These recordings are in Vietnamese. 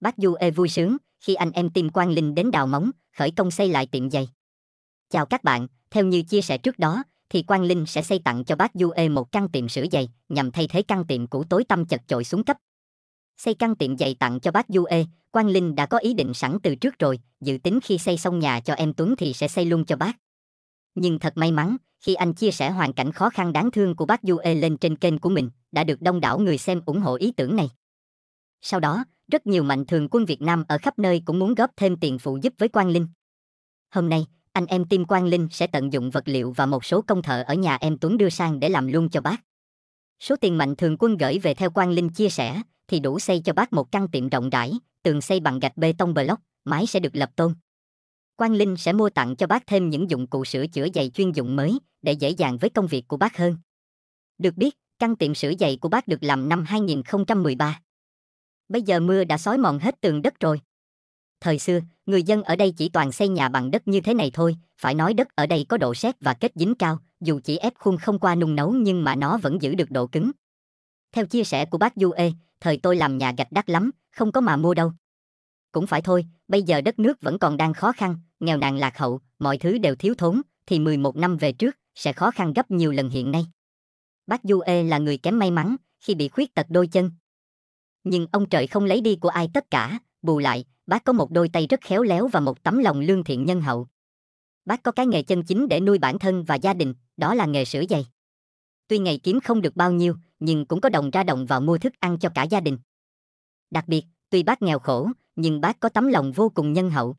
Bác Du Ê vui sướng khi anh em team Quang Linh đến đào móng, khởi công xây lại tiệm giày. Chào các bạn, theo như chia sẻ trước đó, thì Quang Linh sẽ xây tặng cho bác Du Ê một căn tiệm sửa giày, nhằm thay thế căn tiệm cũ tối tăm chật chội xuống cấp. Xây căn tiệm giày tặng cho bác Du Ê, Quang Linh đã có ý định sẵn từ trước rồi, dự tính khi xây xong nhà cho em Tuấn thì sẽ xây luôn cho bác. Nhưng thật may mắn, khi anh chia sẻ hoàn cảnh khó khăn đáng thương của bác Du Ê lên trên kênh của mình, đã được đông đảo người xem ủng hộ ý tưởng này. Sau đó, rất nhiều mạnh thường quân Việt Nam ở khắp nơi cũng muốn góp thêm tiền phụ giúp với Quang Linh. Hôm nay, anh em team Quang Linh sẽ tận dụng vật liệu và một số công thợ ở nhà em Tuấn đưa sang để làm luôn cho bác. Số tiền mạnh thường quân gửi về theo Quang Linh chia sẻ, thì đủ xây cho bác một căn tiệm rộng rãi, tường xây bằng gạch bê tông block, mái sẽ được lập tôn. Quang Linh sẽ mua tặng cho bác thêm những dụng cụ sửa chữa giày chuyên dụng mới, để dễ dàng với công việc của bác hơn. Được biết, căn tiệm sửa giày của bác được làm năm 2013. Bây giờ mưa đã xói mòn hết tường đất rồi. Thời xưa, người dân ở đây chỉ toàn xây nhà bằng đất như thế này thôi, phải nói đất ở đây có độ sét và kết dính cao, dù chỉ ép khuôn không qua nung nấu nhưng mà nó vẫn giữ được độ cứng. Theo chia sẻ của bác Du Ê, thời tôi làm nhà gạch đắt lắm, không có mà mua đâu. Cũng phải thôi, bây giờ đất nước vẫn còn đang khó khăn, nghèo nàn lạc hậu, mọi thứ đều thiếu thốn, thì 11 năm về trước, sẽ khó khăn gấp nhiều lần hiện nay. Bác Du Ê là người kém may mắn, khi bị khuyết tật đôi chân. Nhưng ông trời không lấy đi của ai tất cả, bù lại, bác có một đôi tay rất khéo léo và một tấm lòng lương thiện nhân hậu. Bác có cái nghề chân chính để nuôi bản thân và gia đình, đó là nghề sửa giày. Tuy ngày kiếm không được bao nhiêu, nhưng cũng có đồng ra đồng vào mua thức ăn cho cả gia đình. Đặc biệt, tuy bác nghèo khổ, nhưng bác có tấm lòng vô cùng nhân hậu.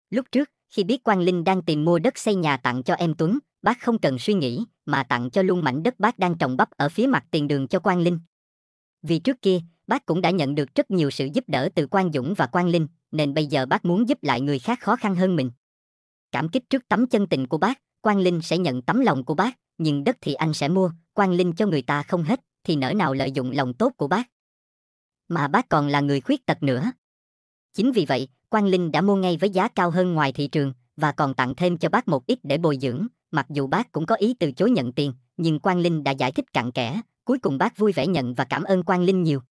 Lúc trước, khi biết Quang Linh đang tìm mua đất xây nhà tặng cho em Tuấn, bác không cần suy nghĩ, mà tặng cho luôn mảnh đất bác đang trồng bắp ở phía mặt tiền đường cho Quang Linh. Vì trước kia, bác cũng đã nhận được rất nhiều sự giúp đỡ từ Quang Dũng và Quang Linh, nên bây giờ bác muốn giúp lại người khác khó khăn hơn mình. Cảm kích trước tấm chân tình của bác, Quang Linh sẽ nhận tấm lòng của bác, nhưng đất thì anh sẽ mua, Quang Linh cho người ta không hết, thì nỡ nào lợi dụng lòng tốt của bác. Mà bác còn là người khuyết tật nữa. Chính vì vậy, Quang Linh đã mua ngay với giá cao hơn ngoài thị trường, và còn tặng thêm cho bác một ít để bồi dưỡng, mặc dù bác cũng có ý từ chối nhận tiền, nhưng Quang Linh đã giải thích cặn kẽ, cuối cùng bác vui vẻ nhận và cảm ơn Quang Linh nhiều.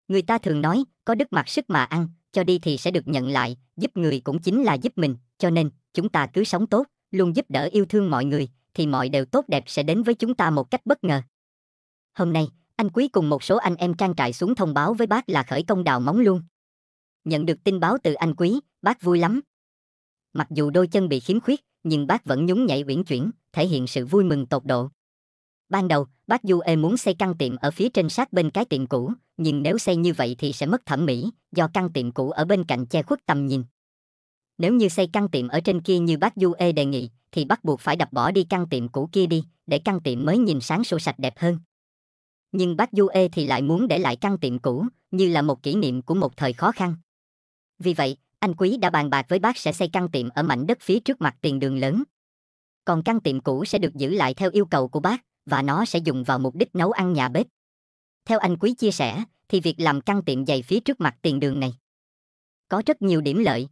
Người ta thường nói, có đức mặc sức mà ăn, cho đi thì sẽ được nhận lại, giúp người cũng chính là giúp mình, cho nên, chúng ta cứ sống tốt, luôn giúp đỡ yêu thương mọi người, thì mọi điều tốt đẹp sẽ đến với chúng ta một cách bất ngờ. Hôm nay, anh Quý cùng một số anh em trang trại xuống thông báo với bác là khởi công đào móng luôn. Nhận được tin báo từ anh Quý, bác vui lắm. Mặc dù đôi chân bị khiếm khuyết, nhưng bác vẫn nhún nhảy uyển chuyển, thể hiện sự vui mừng tột độ. Ban đầu, bác Du Ê muốn xây căn tiệm ở phía trên sát bên cái tiệm cũ, nhưng nếu xây như vậy thì sẽ mất thẩm mỹ, do căn tiệm cũ ở bên cạnh che khuất tầm nhìn. Nếu như xây căn tiệm ở trên kia như bác Du Ê đề nghị, thì bắt buộc phải đập bỏ đi căn tiệm cũ kia đi, để căn tiệm mới nhìn sáng sủa sạch đẹp hơn. Nhưng bác Du Ê thì lại muốn để lại căn tiệm cũ, như là một kỷ niệm của một thời khó khăn. Vì vậy, anh Quý đã bàn bạc với bác sẽ xây căn tiệm ở mảnh đất phía trước mặt tiền đường lớn. Còn căn tiệm cũ sẽ được giữ lại theo yêu cầu của bác, và nó sẽ dùng vào mục đích nấu ăn nhà bếp. Theo anh Quý chia sẻ, thì việc làm căn tiệm giày phía trước mặt tiền đường này có rất nhiều điểm lợi.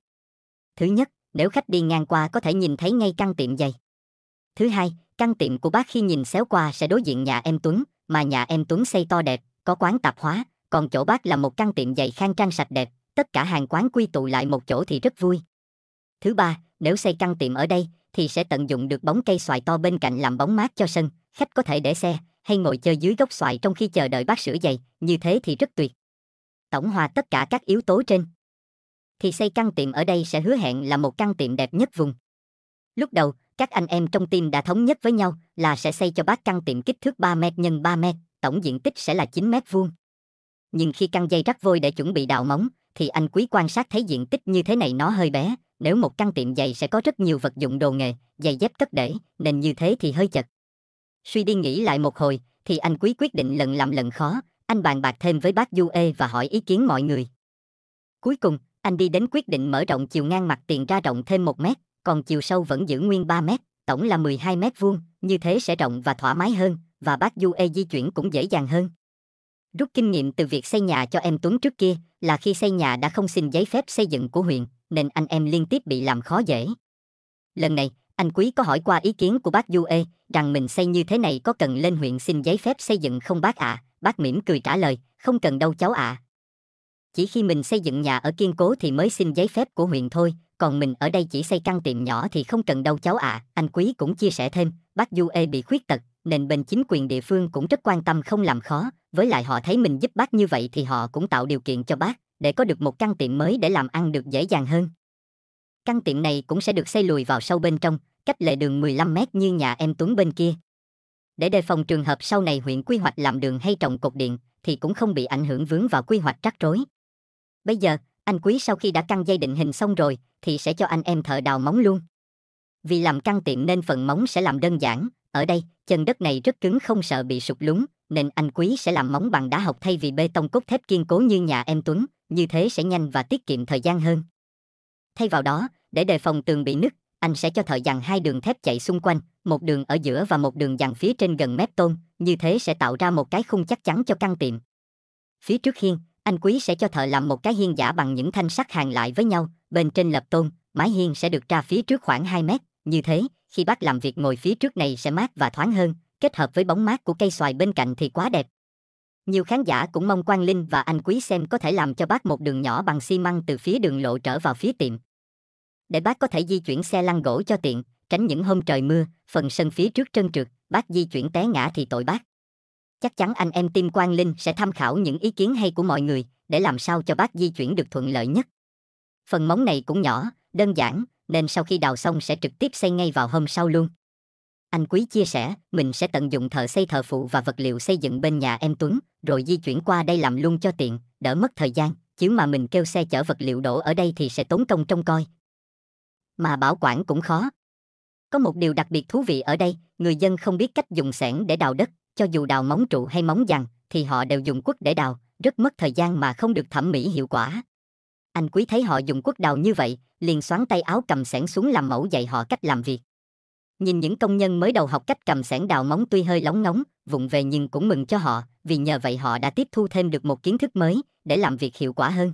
Thứ nhất, nếu khách đi ngang qua có thể nhìn thấy ngay căn tiệm giày. Thứ hai, căn tiệm của bác khi nhìn xéo qua sẽ đối diện nhà em Tuấn, mà nhà em Tuấn xây to đẹp, có quán tạp hóa, còn chỗ bác là một căn tiệm giày khang trang sạch đẹp, tất cả hàng quán quy tụ lại một chỗ thì rất vui. Thứ ba, nếu xây căn tiệm ở đây, thì sẽ tận dụng được bóng cây xoài to bên cạnh làm bóng mát cho sân, khách có thể để xe, hay ngồi chơi dưới gốc xoài trong khi chờ đợi bác sửa giày, như thế thì rất tuyệt. Tổng hòa tất cả các yếu tố trên, thì xây căn tiệm ở đây sẽ hứa hẹn là một căn tiệm đẹp nhất vùng. Lúc đầu, các anh em trong team đã thống nhất với nhau là sẽ xây cho bác căn tiệm kích thước 3m x 3m, tổng diện tích sẽ là 9m². Nhưng khi căng dây rắc vôi để chuẩn bị đào móng, thì anh Quý quan sát thấy diện tích như thế này nó hơi bé, nếu một căn tiệm giày sẽ có rất nhiều vật dụng đồ nghề, giày dép cất để, nên như thế thì hơi chật. Suy đi nghĩ lại một hồi, thì anh Quý quyết định lần làm lần khó, anh bàn bạc thêm với bác Du Ê và hỏi ý kiến mọi người. Cuối cùng, anh đi đến quyết định mở rộng chiều ngang mặt tiền ra rộng thêm 1 mét, còn chiều sâu vẫn giữ nguyên 3 mét, tổng là 12m², như thế sẽ rộng và thoải mái hơn, và bác Du Ê di chuyển cũng dễ dàng hơn. Rút kinh nghiệm từ việc xây nhà cho em Tuấn trước kia, là khi xây nhà đã không xin giấy phép xây dựng của huyện, nên anh em liên tiếp bị làm khó dễ. Lần này, anh Quý có hỏi qua ý kiến của bác Du Ê, rằng mình xây như thế này có cần lên huyện xin giấy phép xây dựng không bác ạ? Bác mỉm cười trả lời, không cần đâu cháu ạ. Chỉ khi mình xây dựng nhà ở kiên cố thì mới xin giấy phép của huyện thôi, còn mình ở đây chỉ xây căn tiệm nhỏ thì không cần đâu cháu ạ. Anh Quý cũng chia sẻ thêm, bác Due bị khuyết tật, nên bên chính quyền địa phương cũng rất quan tâm không làm khó, với lại họ thấy mình giúp bác như vậy thì họ cũng tạo điều kiện cho bác, để có được một căn tiệm mới để làm ăn được dễ dàng hơn. Căn tiệm này cũng sẽ được xây lùi vào sâu bên trong, cách lề đường 15 mét như nhà em Tuấn bên kia. Để đề phòng trường hợp sau này huyện quy hoạch làm đường hay trồng cột điện, thì cũng không bị ảnh hưởng vướng vào quy hoạch rắc rối. Bây giờ, anh Quý sau khi đã căng dây định hình xong rồi, thì sẽ cho anh em thợ đào móng luôn. Vì làm căn tiệm nên phần móng sẽ làm đơn giản, ở đây, chân đất này rất cứng không sợ bị sụt lún, nên anh Quý sẽ làm móng bằng đá học thay vì bê tông cốt thép kiên cố như nhà em Tuấn, như thế sẽ nhanh và tiết kiệm thời gian hơn. Thay vào đó, để đề phòng tường bị nứt, anh sẽ cho thợ giằng 2 đường thép chạy xung quanh, một đường ở giữa và một đường giằng phía trên gần mép tôn, như thế sẽ tạo ra một cái khung chắc chắn cho căn tiệm. Phía trước hiên, anh Quý sẽ cho thợ làm một cái hiên giả bằng những thanh sắt hàn lại với nhau, bên trên lập tôn, mái hiên sẽ được ra phía trước khoảng 2 mét, như thế, khi bác làm việc ngồi phía trước này sẽ mát và thoáng hơn, kết hợp với bóng mát của cây xoài bên cạnh thì quá đẹp. Nhiều khán giả cũng mong Quang Linh và anh Quý xem có thể làm cho bác một đường nhỏ bằng xi măng từ phía đường lộ trở vào phía tiệm. Để bác có thể di chuyển xe lăn gỗ cho tiện, tránh những hôm trời mưa, phần sân phía trước trơn trượt, bác di chuyển té ngã thì tội bác. Chắc chắn anh em team Quang Linh sẽ tham khảo những ý kiến hay của mọi người, để làm sao cho bác di chuyển được thuận lợi nhất. Phần móng này cũng nhỏ, đơn giản, nên sau khi đào xong sẽ trực tiếp xây ngay vào hôm sau luôn. Anh Quý chia sẻ, mình sẽ tận dụng thợ xây thợ phụ và vật liệu xây dựng bên nhà em Tuấn, rồi di chuyển qua đây làm luôn cho tiện, đỡ mất thời gian, chứ mà mình kêu xe chở vật liệu đổ ở đây thì sẽ tốn công trông coi. Mà bảo quản cũng khó. Có một điều đặc biệt thú vị ở đây, người dân không biết cách dùng xẻng để đào đất, cho dù đào móng trụ hay móng giằng, thì họ đều dùng cuốc để đào, rất mất thời gian mà không được thẩm mỹ hiệu quả. Anh Quý thấy họ dùng cuốc đào như vậy, liền xoắn tay áo cầm xẻng xuống làm mẫu dạy họ cách làm việc. Nhìn những công nhân mới đầu học cách cầm xẻng đào móng tuy hơi lóng ngóng, vụng về nhưng cũng mừng cho họ, vì nhờ vậy họ đã tiếp thu thêm được một kiến thức mới, để làm việc hiệu quả hơn.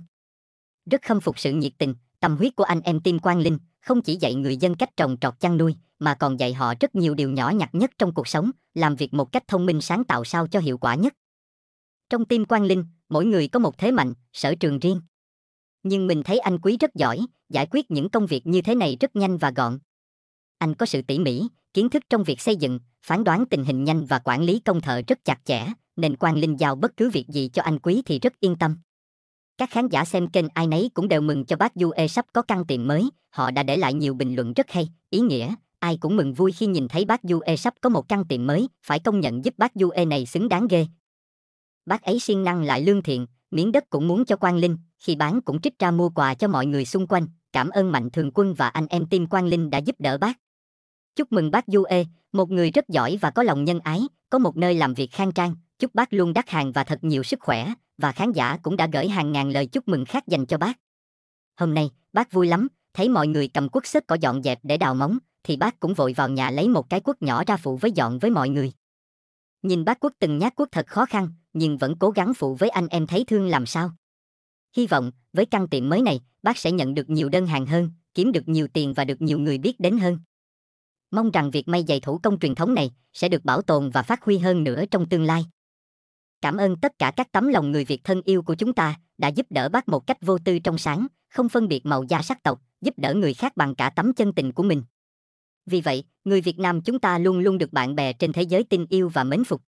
Rất khâm phục sự nhiệt tình, tâm huyết của anh em team Quang Linh, không chỉ dạy người dân cách trồng trọt chăn nuôi, mà còn dạy họ rất nhiều điều nhỏ nhặt nhất trong cuộc sống, làm việc một cách thông minh sáng tạo sao cho hiệu quả nhất. Trong team Quang Linh, mỗi người có một thế mạnh, sở trường riêng. Nhưng mình thấy anh Quý rất giỏi, giải quyết những công việc như thế này rất nhanh và gọn. Anh có sự tỉ mỉ, kiến thức trong việc xây dựng, phán đoán tình hình nhanh và quản lý công thợ rất chặt chẽ, nên Quang Linh giao bất cứ việc gì cho anh Quý thì rất yên tâm. Các khán giả xem kênh ai nấy cũng đều mừng cho bác Due sắp có căn tiệm mới, họ đã để lại nhiều bình luận rất hay, ý nghĩa, ai cũng mừng vui khi nhìn thấy bác Due sắp có một căn tiệm mới, phải công nhận giúp bác Due này xứng đáng ghê. Bác ấy siêng năng lại lương thiện, miếng đất cũng muốn cho Quang Linh, khi bán cũng trích ra mua quà cho mọi người xung quanh, cảm ơn Mạnh Thường Quân và anh em team Quang Linh đã giúp đỡ bác. Chúc mừng bác Due, một người rất giỏi và có lòng nhân ái, có một nơi làm việc khang trang, chúc bác luôn đắt hàng và thật nhiều sức khỏe, và khán giả cũng đã gửi hàng ngàn lời chúc mừng khác dành cho bác. Hôm nay, bác vui lắm, thấy mọi người cầm cuốc xớt cỏ dọn dẹp để đào móng, thì bác cũng vội vào nhà lấy một cái cuốc nhỏ ra phụ với dọn với mọi người. Nhìn bác cuốc từng nhát cuốc thật khó khăn, nhưng vẫn cố gắng phụ với anh em thấy thương làm sao. Hy vọng, với căn tiệm mới này, bác sẽ nhận được nhiều đơn hàng hơn, kiếm được nhiều tiền và được nhiều người biết đến hơn. Mong rằng việc may giày thủ công truyền thống này sẽ được bảo tồn và phát huy hơn nữa trong tương lai. Cảm ơn tất cả các tấm lòng người Việt thân yêu của chúng ta đã giúp đỡ bác một cách vô tư trong sáng, không phân biệt màu da sắc tộc, giúp đỡ người khác bằng cả tấm chân tình của mình. Vì vậy, người Việt Nam chúng ta luôn luôn được bạn bè trên thế giới tin yêu và mến phục.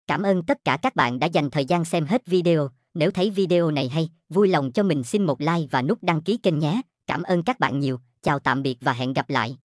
Cảm ơn tất cả các bạn đã dành thời gian xem hết video. Nếu thấy video này hay, vui lòng cho mình xin một like và nút đăng ký kênh nhé. Cảm ơn các bạn nhiều. Chào tạm biệt và hẹn gặp lại.